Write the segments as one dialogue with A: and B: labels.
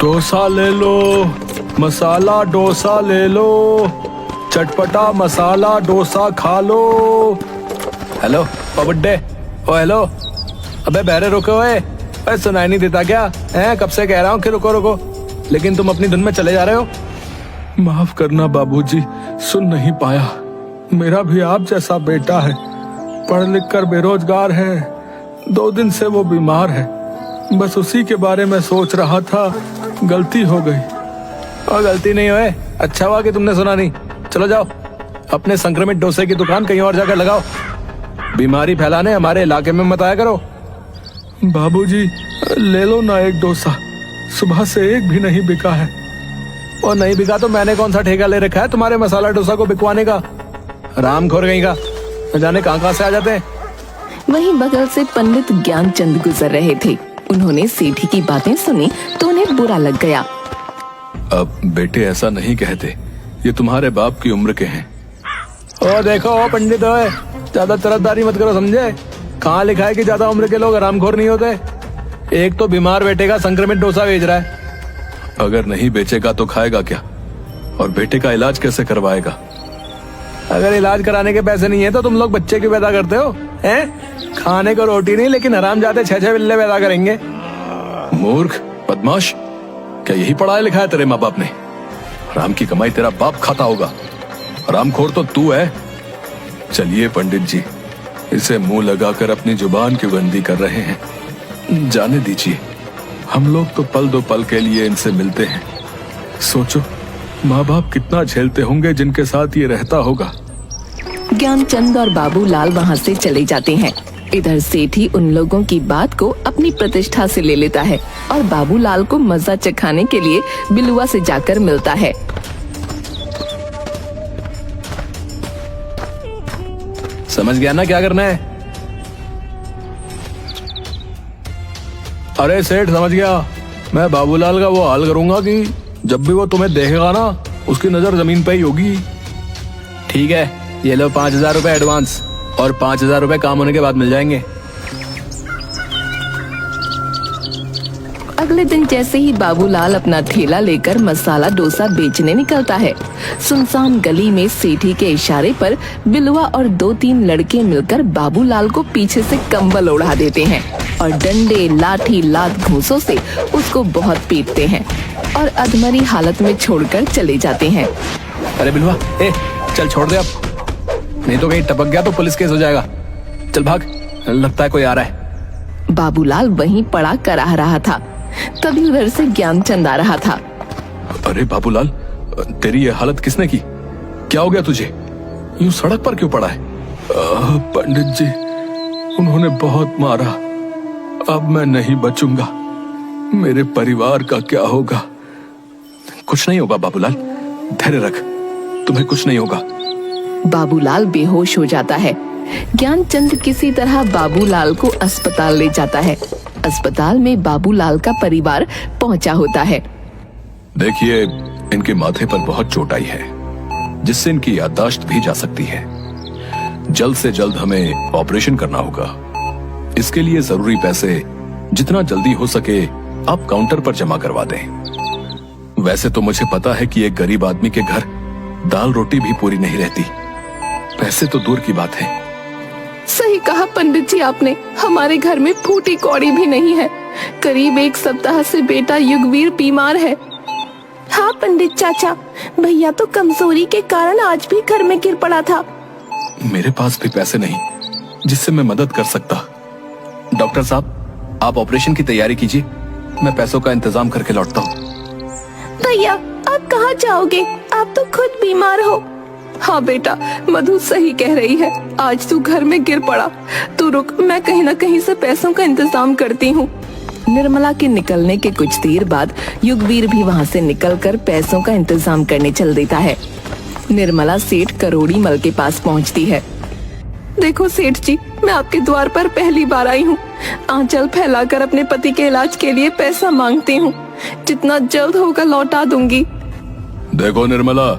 A: डोसा ले लो, मसाला डोसा ले लो, चटपटा मसाला डोसा खा लो। हेलो बुड्ढे, ओ हेलो। अबे बहरे रुको, ओए सुनाई नहीं देता क्या? हैं कब से कह रहा हूँ कि रुको रुको, लेकिन तुम अपनी धुन में चले जा रहे हो। माफ करना बाबूजी, सुन नहीं पाया। मेरा भी आप जैसा बेटा है, पढ़ लिख कर बेरोजगार है। 2 दिन से वो बीमार है, बस उसी के बारे में सोच रहा था। गलती हो गई। और गलती नहीं हुए, अच्छा हुआ कि तुमने सुना नहीं। चलो जाओ, अपने संक्रमित डोसे की दुकान कहीं और जाकर लगाओ। बीमारी फैलाने हमारे इलाके में मत आया करो। बाबूजी ले लो ना एक डोसा, सुबह से एक भी नहीं बिका है। और नहीं बिका तो मैंने कौन सा ठेका ले रखा है तुम्हारे मसाला डोसा को बिकवाने का? रामखोर कहीं का, न जाने कहाँ से आ जाते हैं।
B: वहीं बगल से पंडित ज्ञानचंद गुजर रहे थे। उन्होंने सेठी की बातें सुनी तो उन्हें बुरा लग गया।
A: अब बेटे ऐसा नहीं कहते, ये तुम्हारे बाप की उम्र के हैं। ओ देखो ओ पंडित, ओए ज्यादा तरफदारी मत करो, समझे? कहाँ लिखा है कि ज्यादा उम्र के लोग आरामखोर नहीं होते? एक तो बीमार बेटे का संक्रमित डोसा बेच रहा है। अगर नहीं बेचेगा तो खाएगा क्या? और बेटे का इलाज कैसे करवाएगा? अगर इलाज कराने के पैसे नहीं है तो तुम लोग बच्चे क्यों पैदा करते हो? हैं? खाने को रोटी नहीं, लेकिन हरामजादे 6-6 बिल्ले पैदा करेंगे। मूर्ख, बदमाश, क्या यही पढ़ाया लिखा है तेरे माँ बाप ने? हराम की कमाई तेरा बाप खाता होगा, हरामखोर तो तू है। चलिए पंडित जी, इसे मुंह लगाकर अपनी जुबान क्यों गंदी कर रहे हैं? जाने दीजिए, हम लोग तो पल दो पल के लिए इनसे मिलते हैं। सोचो माँ बाप कितना झेलते होंगे जिनके साथ ये रहता होगा।
B: ज्ञानचंद और बाबूलाल वहाँ से चले जाते हैं। इधर सेठी उन लोगों की बात को अपनी प्रतिष्ठा से ले लेता है और बाबूलाल को मजा चखाने के लिए बिलुआ से जाकर मिलता है।
A: समझ गया ना क्या करना है? अरे सेठ, समझ गया। मैं बाबूलाल का वो हाल करूंगा कि जब भी वो तुम्हें देखेगा ना, उसकी नजर जमीन पे ही होगी। ठीक है, ये लो 5,000 रुपए एडवांस, और 5,000 रुपए काम होने के बाद मिल जाएंगे।
B: अगले दिन जैसे ही बाबूलाल अपना ठेला लेकर मसाला डोसा बेचने निकलता है, सुनसान गली में सेठी के इशारे पर बिलुआ और 2-3 लड़के मिलकर बाबूलाल को पीछे से कंबल ओढ़ा देते हैं और डंडे, लाठी, लात, घूंसों से उसको बहुत पीटते हैं और अधमरी हालत में छोड़कर चले जाते हैं।
A: अरे बिलुआ, चल छोड़ दे अब, नहीं तो कहीं टपक गया तो पुलिस केस हो जाएगा। चल भाग, लगता है कोई आ रहा है।
B: बाबूलाल वहीं पड़ा कराह रहा था, तभी उधर से ज्ञानचंद आ रहा था।
A: अरे बाबूलाल, तेरी ये हालत किसने की? क्या हो गया तुझे? यूं सड़क पर क्यों पड़ा है? पंडित जी, उन्होंने बहुत मारा, अब मैं नहीं बचूंगा। मेरे परिवार का क्या होगा? कुछ नहीं होगा बाबूलाल, धैर्य रख, तुम्हें कुछ नहीं होगा।
B: बाबूलाल बेहोश हो जाता है। ज्ञानचंद किसी तरह बाबूलाल को अस्पताल ले जाता है। अस्पताल में बाबूलाल का परिवार पहुंचा होता है।
A: देखिए, इनके माथे पर बहुत चोट आई है, जिससे इनकी याददाश्त भी जा सकती है। जल्द से जल्द हमें ऑपरेशन करना होगा। इसके लिए जरूरी पैसे जितना जल्दी हो सके आप काउंटर पर जमा करवा दें। वैसे तो मुझे पता है कि एक गरीब आदमी के घर दाल रोटी भी पूरी नहीं रहती, पैसे तो दूर की बात है।
B: सही कहा पंडित जी आपने, हमारे घर में फूटी कौड़ी भी नहीं है। करीब 1 सप्ताह से बेटा युगवीर बीमार है। हाँ पंडित चाचा, भैया तो कमजोरी के कारण आज भी घर में गिर पड़ा था।
A: मेरे पास भी पैसे नहीं जिससे मैं मदद कर सकता। डॉक्टर साहब, आप ऑपरेशन की तैयारी कीजिए, मैं पैसों का इंतजाम करके लौटता हूँ।
B: भैया आप कहाँ जाओगे? आप तो खुद बीमार हो। हाँ बेटा, मधु सही कह रही है, आज तू घर में गिर पड़ा। तू रुक, मैं कहीं न कहीं से पैसों का इंतजाम करती हूँ। निर्मला के निकलने के कुछ देर बाद युगवीर भी वहाँ से निकलकर पैसों का इंतजाम करने चल देता है। निर्मला सेठ करोड़ी मल के पास पहुँचती है। देखो सेठ जी, मैं आपके द्वार पर पहली बार आई हूँ। आंचल फैलाकर अपने पति के इलाज के लिए पैसा मांगती हूँ, जितना जल्द होगा लौटा दूंगी।
A: देखो निर्मला,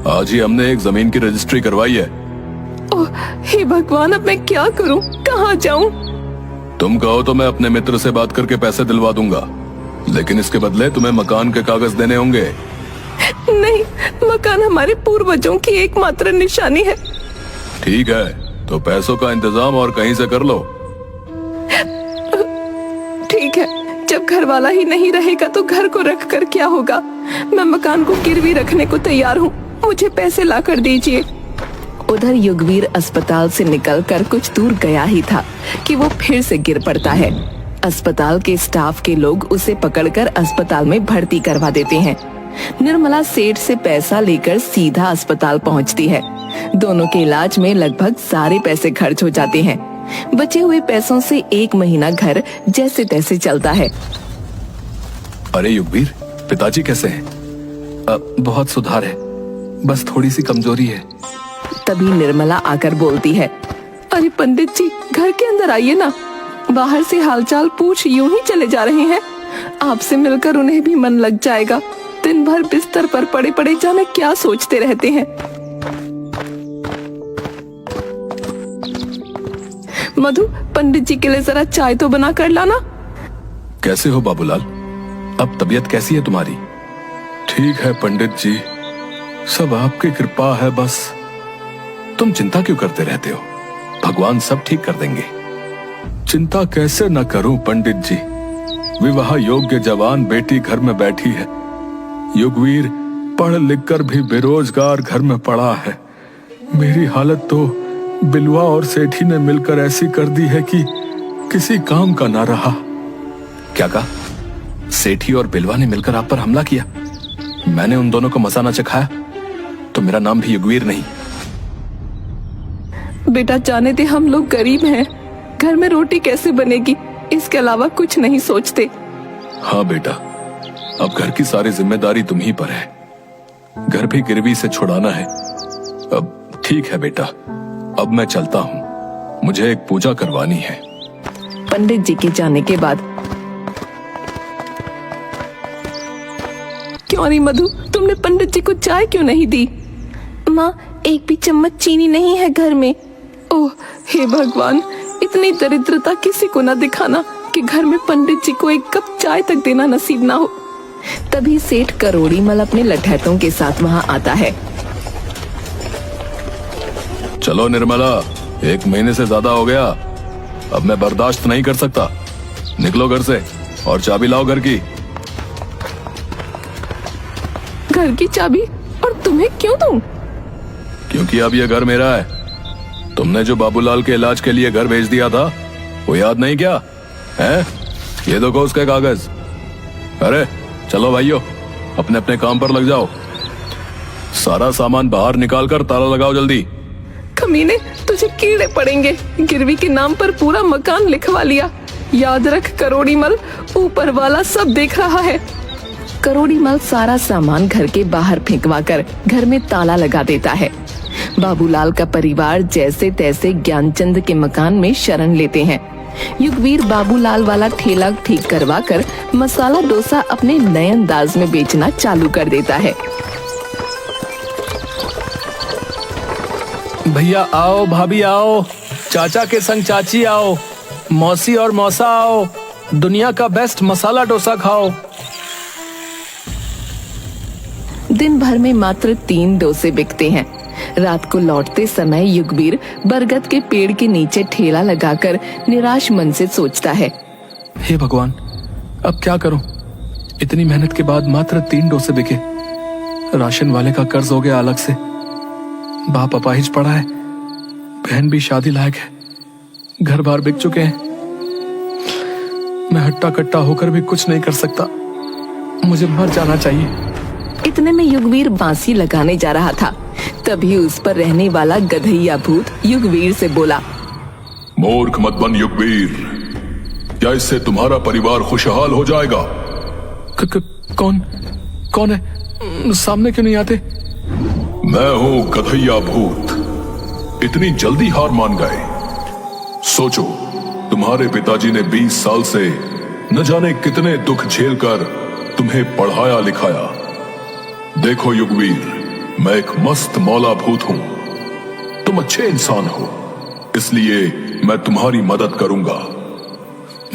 A: आज ही हमने एक जमीन की रजिस्ट्री करवाई है।
B: ओह हे भगवान, अब मैं क्या करूं, कहाँ जाऊं?
A: तुम कहो तो मैं अपने मित्र से बात करके पैसे दिलवा दूंगा। लेकिन इसके बदले तुम्हें मकान के कागज देने होंगे।
B: नहीं, मकान हमारे पूर्वजों की एकमात्र निशानी है।
A: ठीक है, तो पैसों का इंतजाम और कहीं से कर लो।
B: ठीक है, जब घर वाला ही नहीं रहेगा तो घर को रख कर क्या होगा। मैं मकान को गिरवी रखने को तैयार हूँ, मुझे पैसे ला कर दीजिए। उधर युगवीर अस्पताल से निकलकर कुछ दूर गया ही था कि वो फिर से गिर पड़ता है। अस्पताल के स्टाफ के लोग उसे पकड़कर अस्पताल में भर्ती करवा देते हैं। निर्मला सेठ से पैसा लेकर सीधा अस्पताल पहुंचती है। दोनों के इलाज में लगभग सारे पैसे खर्च हो जाते हैं। बचे हुए पैसों से 1 महीना घर जैसे तैसे चलता है।
A: अरे युगवीर, पिताजी कैसे हैं? बहुत सुधार है, बस थोड़ी सी कमजोरी है।
B: तभी निर्मला आकर बोलती है, अरे पंडित जी, घर के अंदर आइए ना। बाहर से हालचाल पूछ यूं ही चले जा रहे हैं। आपसे मिलकर उन्हें भी मन लग जाएगा। दिन भर बिस्तर पर पड़े पड़े जाने क्या सोचते रहते हैं। मधु, पंडित जी के लिए जरा चाय तो बना कर लाना।
A: कैसे हो बाबूलाल? अब तबीयत कैसी है तुम्हारी? ठीक है पंडित जी, सब आपकी कृपा है। बस तुम चिंता क्यों करते रहते हो? भगवान सब ठीक कर देंगे। चिंता कैसे न करूं पंडित जी, विवाह योग्य जवान बेटी घर में बैठी है। युगवीर पढ़ लिख कर भी बेरोजगार घर में पड़ा है। मेरी हालत तो बिलवा और सेठी ने मिलकर ऐसी कर दी है कि किसी काम का ना रहा। क्या कहा? सेठी और बिलवा ने मिलकर आप पर हमला किया? मैंने उन दोनों को मजा न चखाया तो मेरा नाम भी युगवीर नहीं।
B: बेटा जाने दे, हम लोग गरीब हैं, घर में रोटी कैसे बनेगी, इसके अलावा कुछ नहीं सोचते।
A: हाँ बेटा, अब घर की सारी जिम्मेदारी तुम ही पर है। घर भी गिरवी से छुड़ाना है। अब ठीक है बेटा, अब मैं चलता हूँ, मुझे एक पूजा करवानी है।
B: पंडित जी के जाने के बाद, क्यों नहीं मधु, तुमने पंडित जी को चाय क्यों नहीं दी? माँ, एक भी चम्मच चीनी नहीं है घर में। ओह हे भगवान, इतनी दरिद्रता किसी को न दिखाना कि घर में पंडित जी को एक कप चाय तक देना नसीब ना हो। तभी सेठ करोड़ीमल अपने लठैतों के साथ वहाँ आता है।
A: चलो निर्मला, 1 महीने से ज्यादा हो गया, अब मैं बर्दाश्त नहीं कर सकता। निकलो घर से और चाबी लाओ घर की।
B: घर की चाबी? और तुम्हें क्यों दूं?
A: क्योंकि अब ये घर मेरा है। तुमने जो बाबूलाल के इलाज के लिए घर भेज दिया था, वो याद नहीं क्या है? ये देखो उसके कागज। अरे चलो भाइयों, अपने अपने काम पर लग जाओ। सारा सामान बाहर निकाल कर ताला लगाओ जल्दी।
B: कमीने, तुझे कीड़े पड़ेंगे। गिरवी के नाम पर पूरा मकान लिखवा लिया। याद रख करोड़ीमल, ऊपर वाला सब देख रहा है। करोड़ीमल सारा सामान घर के बाहर फेंकवा कर घर में ताला लगा देता है। बाबूलाल का परिवार जैसे तैसे ज्ञानचंद के मकान में शरण लेते हैं। युगवीर बाबूलाल वाला ठेला ठीक करवा कर मसाला डोसा अपने नए अंदाज में बेचना चालू कर देता है।
A: भैया आओ, भाभी आओ, चाचा के संग चाची आओ, मौसी और मौसा आओ, दुनिया का बेस्ट मसाला डोसा खाओ।
B: दिन भर में मात्र 3 डोसे बिकते हैं। रात को लौटते समय युगवीर बरगद के पेड़ के नीचे ठेला लगाकर निराश मन से सोचता है,
A: हे भगवान, अब क्या करूं? इतनी मेहनत के बाद मात्र 3 डोसे बिके। राशन वाले का कर्ज हो गया अलग से। बाप अपाहिज पड़ा है, बहन भी शादी लायक है, घर बार बिक चुके हैं। मैं हट्टा कट्टा होकर भी कुछ नहीं कर सकता। मुझे मर जाना चाहिए।
B: इतने में युगवीर बांसी लगाने जा रहा था। तभी उस पर रहने वाला गधैया भूत युगवीर से बोला,
C: मूर्ख मत बन युगवीर, क्या इससे तुम्हारा परिवार खुशहाल हो जाएगा?
A: कौन है? सामने क्यों नहीं आते?
C: मैं हूं गधैया भूत। इतनी जल्दी हार मान गए? सोचो, तुम्हारे पिताजी ने 20 साल से न जाने कितने दुख झेलकर तुम्हें पढ़ाया लिखाया। देखो युगवीर, मैं एक मस्त मौला भूत हूं। तुम अच्छे इंसान हो, इसलिए मैं तुम्हारी मदद करूंगा।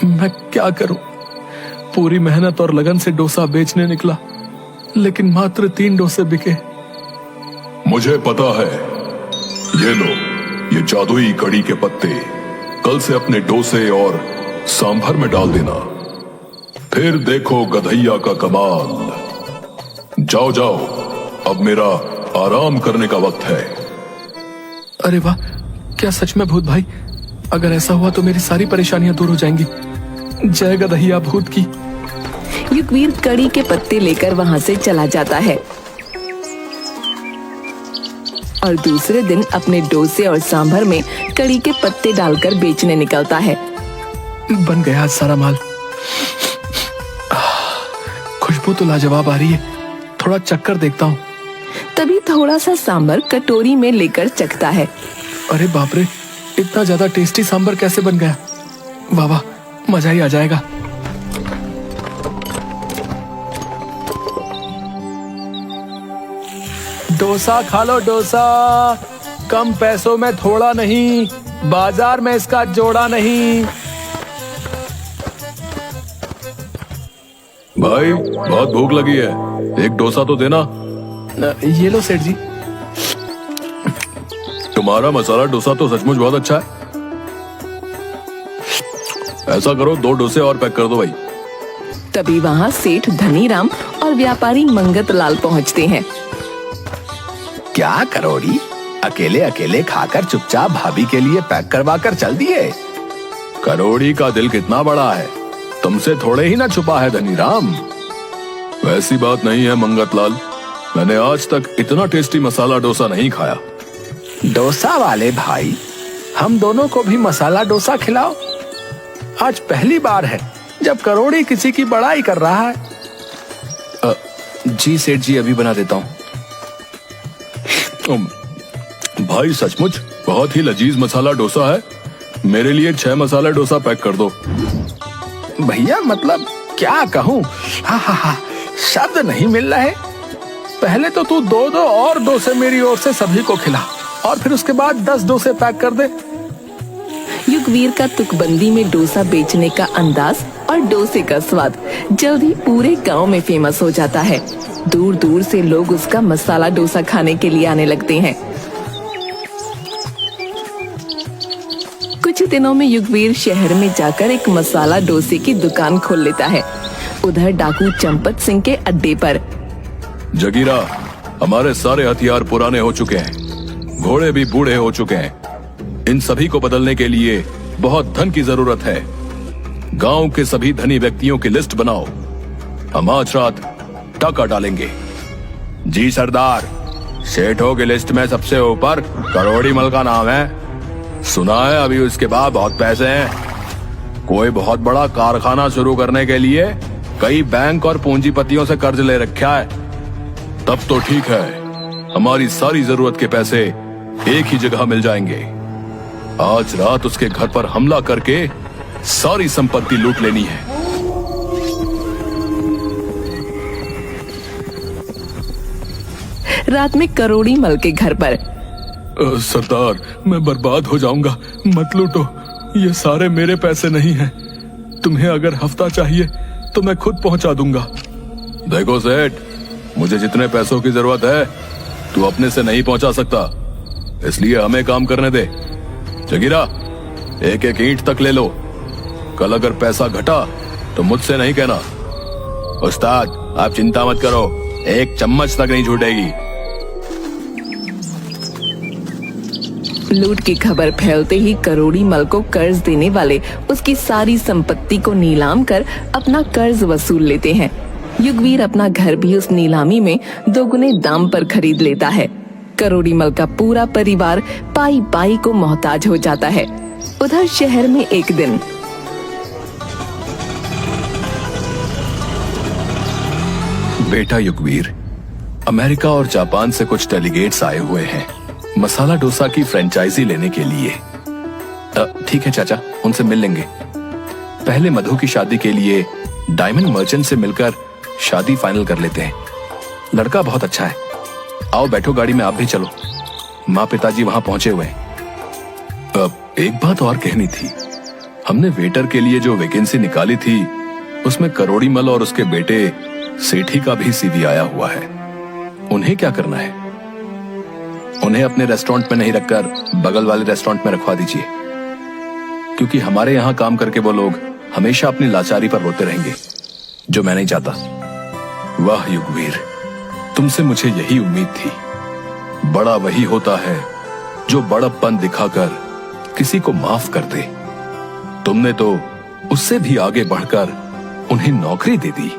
A: मैं क्या करूं? पूरी मेहनत और लगन से डोसा बेचने निकला, लेकिन मात्र 3 डोसे बिके।
C: मुझे पता है। ये लो, ये जादुई कड़ी के पत्ते कल से अपने डोसे और सांभर में डाल देना। फिर देखो गधैया का कमाल। जाओ जाओ, अब मेरा आराम करने का वक्त है।
A: अरे वाह, क्या सच में भूत भाई? अगर ऐसा हुआ तो मेरी सारी परेशानियां दूर हो जाएंगी। जय गधैया भूत की।
B: युगवीर कड़ी के पत्ते लेकर वहाँ से चला जाता है और दूसरे दिन अपने डोसे और सांभर में कड़ी के पत्ते डालकर बेचने निकलता है।
A: बन गया आज सारा माल। खुशबू तो लाजवाब आ रही है, थोड़ा चक्कर देखता हूँ।
B: तभी थोड़ा सा सांभर कटोरी में लेकर चखता है।
A: अरे बाप रे, इतना ज्यादा टेस्टी सांभर कैसे बन गया? वाह वाह, मजा ही आ जाएगा। डोसा खा लो डोसा, कम पैसों में थोड़ा नहीं, बाजार में इसका जोड़ा नहीं।
C: भाई बहुत भूख लगी है, एक डोसा तो देना।
A: ये लो सेठ जी।
C: तुम्हारा मसाला डोसा तो सचमुच बहुत अच्छा है। ऐसा करो, 2 डोसे और पैक कर दो भाई।
B: तभी वहाँ सेठ धनीराम और व्यापारी मंगतलाल पहुँचते हैं।
D: क्या करोड़ी, अकेले अकेले खाकर चुपचाप भाभी के लिए पैक करवा कर चल दिए?
C: करोड़ी का दिल कितना बड़ा है, तुमसे थोड़े ही ना छुपा है धनीराम। वैसी बात नहीं है मंगतलाल, मैंने आज तक इतना टेस्टी मसाला डोसा नहीं खाया।
D: डोसा वाले भाई, हम दोनों को भी मसाला डोसा खिलाओ। आज पहली बार है जब करोड़ी किसी की बड़ाई कर रहा है।
A: जी सेठ जी, अभी बना देता हूँ।
C: भाई सचमुच बहुत ही लजीज मसाला डोसा है, मेरे लिए 6 मसाला डोसा पैक कर दो।
D: भैया मतलब क्या कहूँ, हा, शब्द नहीं मिल रहे। पहले तो तू 2 और डोसे मेरी ओर से सभी को खिला, और फिर उसके बाद 10 डोसे पैक कर दे।
B: युगवीर का तुकबंदी में डोसा बेचने का अंदाज और डोसे का स्वाद जल्द ही पूरे गांव में फेमस हो जाता है। दूर दूर से लोग उसका मसाला डोसा खाने के लिए आने लगते हैं। कुछ दिनों में युगवीर शहर में जाकर एक मसाला डोसे की दुकान खोल लेता है। उधर डाकू चंपत सिंह के अड्डे पर
C: जगीरा, हमारे सारे हथियार पुराने हो चुके हैं, घोड़े भी बूढ़े हो चुके हैं। इन सभी को बदलने के लिए बहुत धन की जरूरत है। गांव के सभी धनी व्यक्तियों की लिस्ट बनाओ, हम आज रात टाका डालेंगे।
D: जी सरदार, सेठों की लिस्ट में सबसे ऊपर करोड़ी मल का नाम है। सुना है अभी उसके बाद बहुत पैसे हैं। कोई बहुत बड़ा कारखाना शुरू करने के लिए कई बैंक और पूंजीपतियों से कर्ज ले रखा है।
C: तब तो ठीक है, हमारी सारी जरूरत के पैसे एक ही जगह मिल जाएंगे। आज रात उसके घर पर हमला करके सारी संपत्ति लूट लेनी है।
B: रात में करोड़ी मल के घर पर
A: सरदार, मैं बर्बाद हो जाऊंगा, मत लूटो, ये सारे मेरे पैसे नहीं हैं। तुम्हें अगर हफ्ता चाहिए तो मैं खुद पहुंचा दूंगा।
C: देखो सेठ, मुझे जितने पैसों की जरूरत है तू अपने से नहीं पहुंचा सकता, इसलिए हमें काम करने दे। जगीरा, 1-1 ईंट तक ले लो। कल अगर पैसा घटा तो मुझसे नहीं कहना।
D: उस्ताद आप चिंता मत करो, 1 चम्मच तक नहीं छूटेगी।
B: लूट की खबर फैलते ही करोड़ी मल को कर्ज देने वाले उसकी सारी संपत्ति को नीलाम कर अपना कर्ज वसूल लेते हैं। युगवीर अपना घर भी उस नीलामी में 2 गुने दाम पर खरीद लेता है। करोड़ी मल का पूरा परिवार पाई पाई को मोहताज हो जाता है। उधर शहर में एक दिन
A: बेटा युगवीर, अमेरिका और जापान से कुछ डेलीगेट्स आए हुए हैं मसाला डोसा की फ्रेंचाइजी लेने के लिए। ठीक है चाचा, उनसे मिल लेंगे। पहले मधु की शादी के लिए डायमंड मर्चेंट से मिलकर शादी फाइनल कर लेते हैं। लड़का बहुत अच्छा है। आओ बैठो गाड़ी में, आप भी चलो। माँ पिताजी वहां पहुंचे हुए हैं। एक बात और कहनी थी, हमने वेटर के लिए जो वैकेंसी निकाली थी
C: उसमें करोड़ीमल और उसके बेटे सेठी का भी सीवी आया हुआ है। उन्हें क्या करना है? उन्हें अपने रेस्टोरेंट में नहीं रखकर बगल वाले रेस्टोरेंट में रखवा दीजिए, क्योंकि हमारे यहां काम करके वो लोग हमेशा अपनी लाचारी पर रोते रहेंगे, जो मैं नहीं चाहता। वाह युगवीर, तुमसे मुझे यही उम्मीद थी। बड़ा वही होता है जो बड़प्पन दिखाकर किसी को माफ कर दे। तुमने तो उससे भी आगे बढ़कर उन्हें नौकरी दे दी।